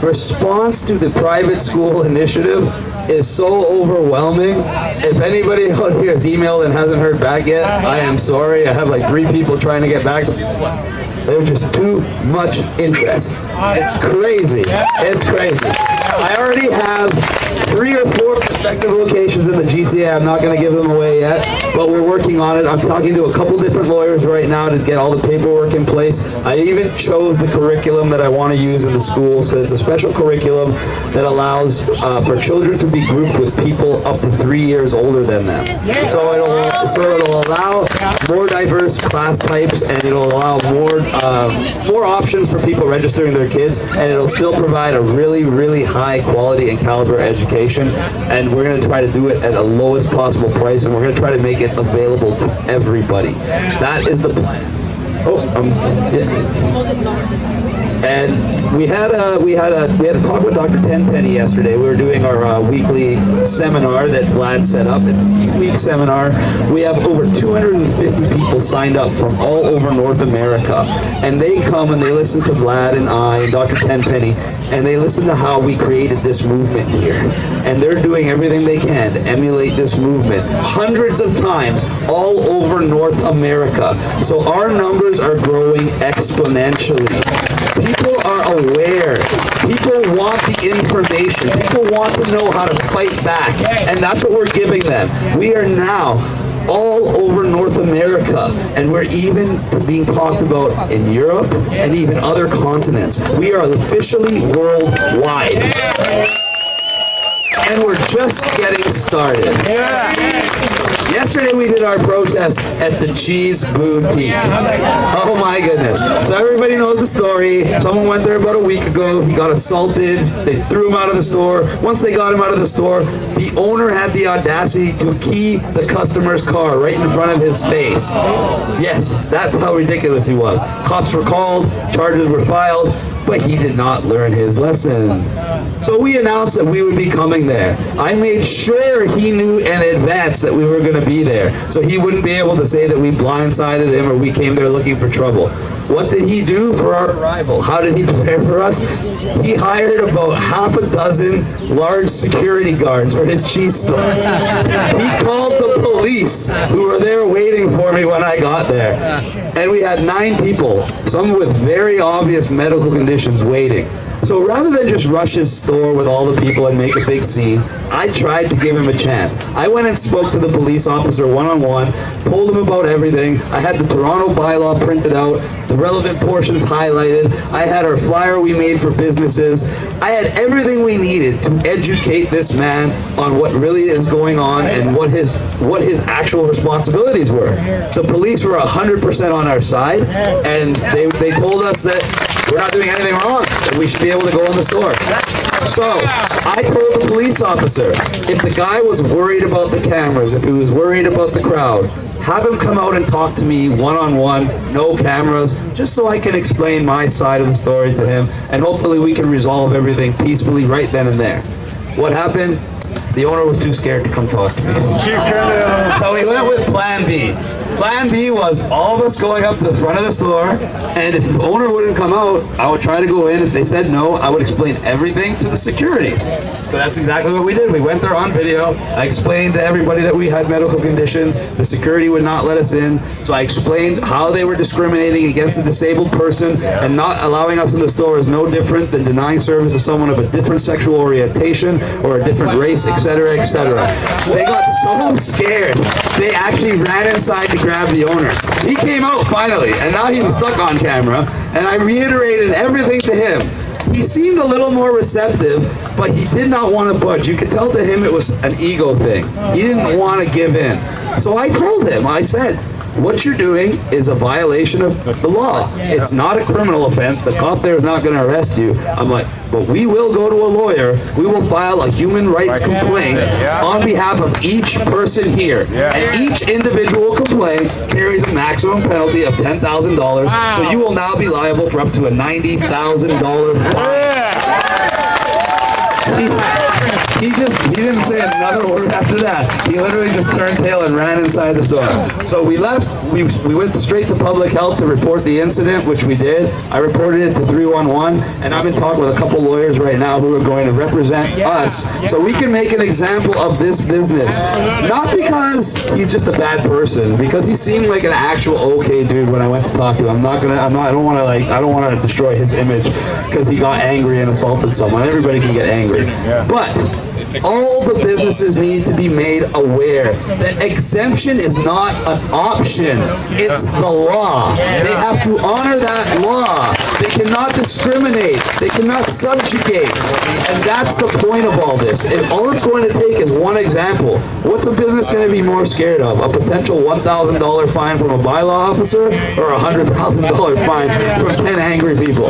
Response to the private school initiative is so overwhelming. If anybody out here has emailed and hasn't heard back yet, I am sorry. I have like 3 people trying to get back to me. There's just too much interest. It's crazy. It's crazy. I already have 3 or 4 prospective locations in the GTA. I'm not going to give them away yet, but we're working on it. I'm talking to a couple different lawyers right now to get all the paperwork in place. I even chose the curriculum that I want to use in the schools because it's a special curriculum that allows for children to be grouped with people up to 3 years older than them. So it'll allow more diverse class types, and it'll allow more options for people registering their kids, and it'll still provide a really, really high quality and caliber education. And we're going to try to do it at the lowest possible price, and we're going to try to make it available to everybody. That is the plan. And we had a talk with Dr. Tenpenny yesterday. We were doing our weekly seminar that Vlad set up. It's a week seminar. We have over 250 people signed up from all over North America, and they come and they listen to Vlad and I and Dr. Tenpenny, and they listen to how we created this movement here. And they're doing everything they can to emulate this movement hundreds of times all over North America. So our numbers are growing exponentially. People are aware. People want the information. People want to know how to fight back. And that's what we're giving them. We are now all over North America, and we're even being talked about in Europe and even other continents. We are officially worldwide. And we're just getting started. Yesterday we did our protest at the Cheese Boutique. Oh my goodness. So everybody knows the story. Someone went there about a week ago. He got assaulted. They threw him out of the store. Once they got him out of the store, the owner had the audacity to key the customer's car right in front of his face. Yes, that's how ridiculous he was. Cops were called, charges were filed, but he did not learn his lesson. So we announced that we would be coming there. I made sure he knew in advance that we were going to be there, so he wouldn't be able to say that we blindsided him or we came there looking for trouble. What did he do for our arrival? How did he prepare for us? He hired about half a dozen large security guards for his cheese store. He called the police who were there waiting for me when I got there. And we had 9 people, some with very obvious medical conditions, waiting. So rather than just rush his store with all the people and make a big scene, I tried to give him a chance. I went and spoke to the police officer one-on-one, told him about everything. I had the Toronto bylaw printed out, the relevant portions highlighted. I had our flyer we made for businesses. I had everything we needed to educate this man on what really is going on and what his actual responsibilities were. The police were 100% on our side, and they told us that we're not doing anything wrong, that we should be able to go in the store. So I told the police officer, if the guy was worried about the cameras, if he was worried about the crowd, have him come out and talk to me one-on-one, no cameras, just so I can explain my side of the story to him, and hopefully we can resolve everything peacefully right then and there. What happened? The owner was too scared to come talk to me. So we went with Plan B. Plan B was all of us going up to the front of the store, and if the owner wouldn't come out, I would try to go in. If they said no, I would explain everything to the security. So that's exactly what we did. We went there on video. I explained to everybody that we had medical conditions. The security would not let us in, so I explained how they were discriminating against a disabled person, and not allowing us in the store is no different than denying service to someone of a different sexual orientation or a different race, etc., etc. They got so scared, they actually ran inside to grab the owner. He came out finally, and now he was stuck on camera, and I reiterated everything to him. He seemed a little more receptive, but he did not want to budge. You could tell to him it was an ego thing. He didn't want to give in. So I told him, I said, what you're doing is a violation of the law. It's not a criminal offense. The cop there is not going to arrest you. I'm like, but we will go to a lawyer. We will file a human rights complaint on behalf of each person here. And each individual complaint carries a maximum penalty of $10,000. So you will now be liable for up to a $90,000 fine. He didn't say a another word after that. He literally just turned tail and ran inside the store. So we left. We went straight to public health to report the incident, which we did. I reported it to 311, and I've been talking with a couple lawyers right now who are going to represent us, so we can make an example of this business. Not because he's just a bad person, because he seemed like an actual okay dude when I went to talk to him. I don't want to destroy his image because he got angry and assaulted someone. Everybody can get angry, but all the businesses need to be made aware that exemption is not an option, it's the law. They have to honor that law. They cannot discriminate. They cannot subjugate. And that's the point of all this. And all it's going to take is one example. What's a business going to be more scared of? A potential $1,000 fine from a bylaw officer or a $100,000 fine from 10 angry people?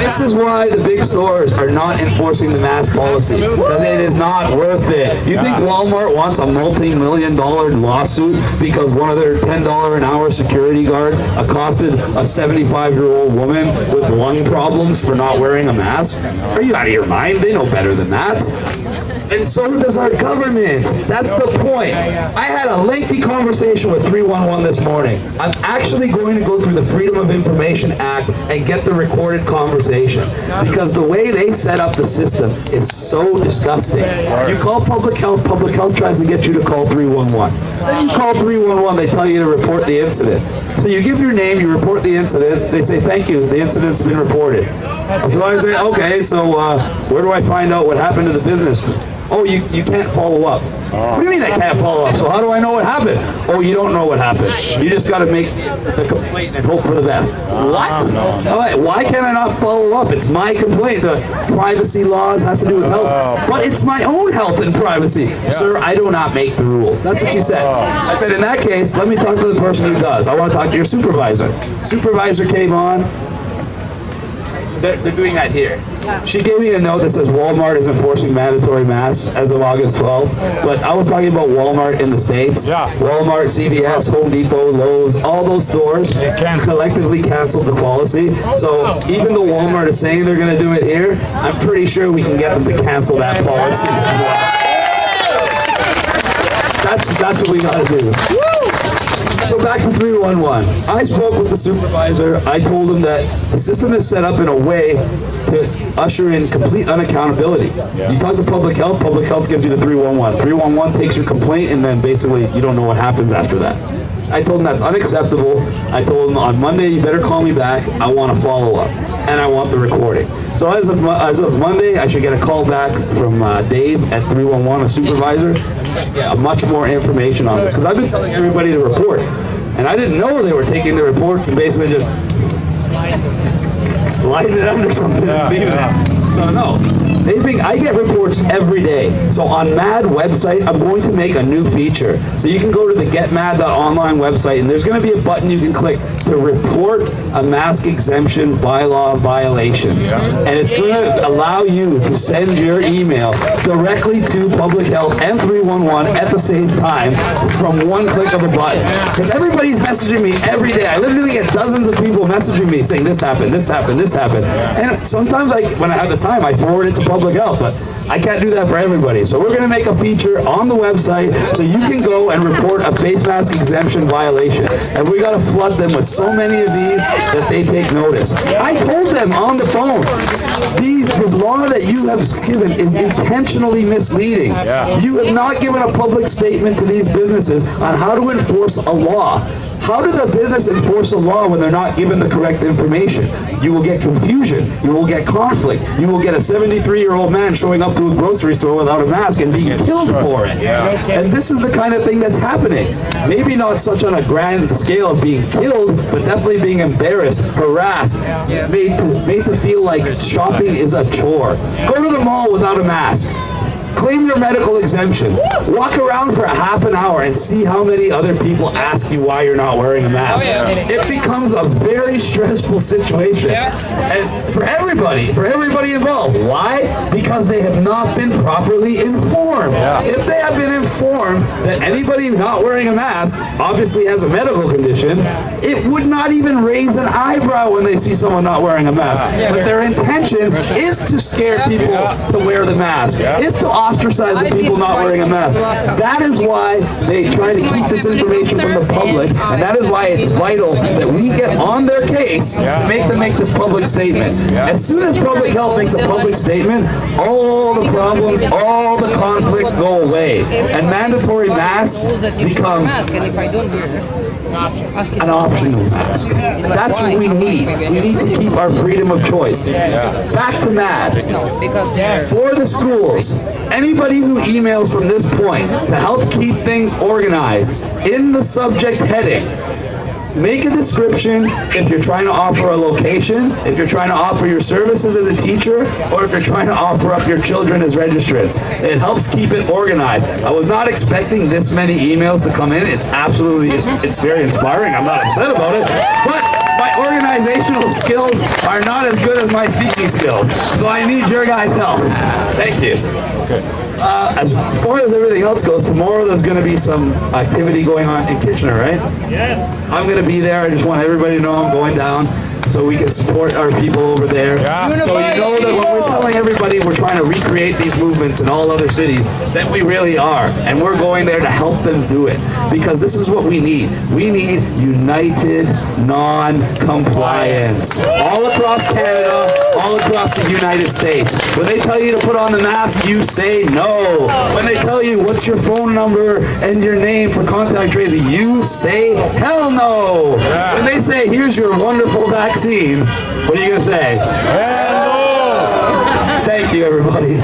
This is why the big stores are not enforcing the mask policy, because it is not worth it. You think Walmart wants a multi-million-dollar lawsuit because one of their $10 an hour security guards accosted a 75-year-old woman with lung problems for not wearing a mask? Are you out of your mind? They know better than that. And so does our government. That's the point. I had a lengthy conversation with 311 this morning. I'm actually going to go through the Freedom of Information Act and get the recorded conversation, because the way they set up the system is so disgusting. You call public health tries to get you to call 311. Then you call 311, they tell you to report the incident. So you give your name, you report the incident, they say, thank you, the incident's been reported. So I say, okay, so where do I find out what happened to the business? Oh, you can't follow up. What do you mean I can't follow up? So how do I know what happened? Oh, you don't know what happened. You just got to make the complaint and hope for the best. What? Why can't I not follow up? It's my complaint. The privacy laws has to do with health. But it's my own health and privacy. Sir, I do not make the rules. That's what she said. I said, in that case, let me talk to the person who does. I want to talk to your supervisor. Supervisor came on. They're doing that here. She gave me a note that says Walmart is enforcing mandatory masks as of August 12th, but I was talking about Walmart in the States. Walmart, CVS, Home Depot, Lowe's, all those stores collectively canceled the policy. So even though Walmart is saying they're going to do it here, I'm pretty sure we can get them to cancel that policy as well. That's what we got to do. So back to 311. I spoke with the supervisor. I told him that the system is set up in a way to usher in complete unaccountability. You talk to public health gives you the 311. 311 takes your complaint, and then basically you don't know what happens after that. I told him that's unacceptable. I told him on Monday, you better call me back. I want a follow-up, and I want the recording. So as of Monday, I should get a call back from Dave at 311, a supervisor, and get much more information on this, because I've been telling everybody to report, and I didn't know they were taking the reports and basically just sliding it under something and leaving it. So no. I get reports every day. So on MAD website, I'm going to make a new feature. So you can go to the getmad.online website, and there's going to be a button you can click to report a mask exemption bylaw violation. And it's going to allow you to send your email directly to public health and 311 at the same time from one click of a button. Because everybody's messaging me every day. I literally get dozens of people messaging me saying this happened, this happened, this happened. And sometimes when I have the time, I forward it to public health, but I can't do that for everybody. So we're going to make a feature on the website so you can go and report a face mask exemption violation. And we got to flood them with so many of these that they take notice. I told them on the phone, the law that you have given is intentionally misleading. You have not given a public statement to these businesses on how to enforce a law. How does a business enforce a law when they're not given the correct information? You will get confusion. You will get conflict. You will get a 73-year-old man showing up to a grocery store without a mask and being killed for it. And this is the kind of thing that's happening. Maybe not such on a grand scale of being killed, but definitely being embarrassed, harassed, made to feel like shopping is a chore. Go to the mall without a mask. Claim your medical exemption. Walk around for a half an hour and see how many other people ask you why you're not wearing a mask. It becomes a very stressful situation. And for everybody involved. Why? Because they have not been properly informed. If they have been informed that anybody not wearing a mask obviously has a medical condition, it would not even raise an eyebrow when they see someone not wearing a mask. But their intention is to scare people to wear the mask, is to ostracize the people not wearing a mask. That is why they try to keep this information from the public, and that is why it's vital that we get on their case to make them make this public statement. As soon as public health makes a public statement, all the problems, all the conflict go away, and mandatory masks become an optional mask. That's what we need. We need to keep our freedom of choice. Back to MAD. For the schools, anybody who emails from this point to help keep things organized, in the subject heading, make a description if you're trying to offer a location, if you're trying to offer your services as a teacher, or if you're trying to offer up your children as registrants. It helps keep it organized. I was not expecting this many emails to come in. It's absolutely, it's very inspiring. I'm not upset about it, but my organizational skills are not as good as my speaking skills. So I need your guys' help. Thank you. As far as everything else goes, tomorrow there's going to be some activity going on in Kitchener, right? Yes. I'm going to be there. I just want everybody to know I'm going down so we can support our people over there. Yeah. So you know that when we're telling everybody we're trying to recreate these movements in all other cities, that we really are. And we're going there to help them do it. Because this is what we need. We need united non-compliance. All across Canada, all across the United States. When they tell you to put on the mask, you say no. When they tell you what's your phone number and your name for contact tracing, you say hell no. Yeah. When they say here's your wonderful vaccine, what are you going to say? Hell no. Thank you, everybody.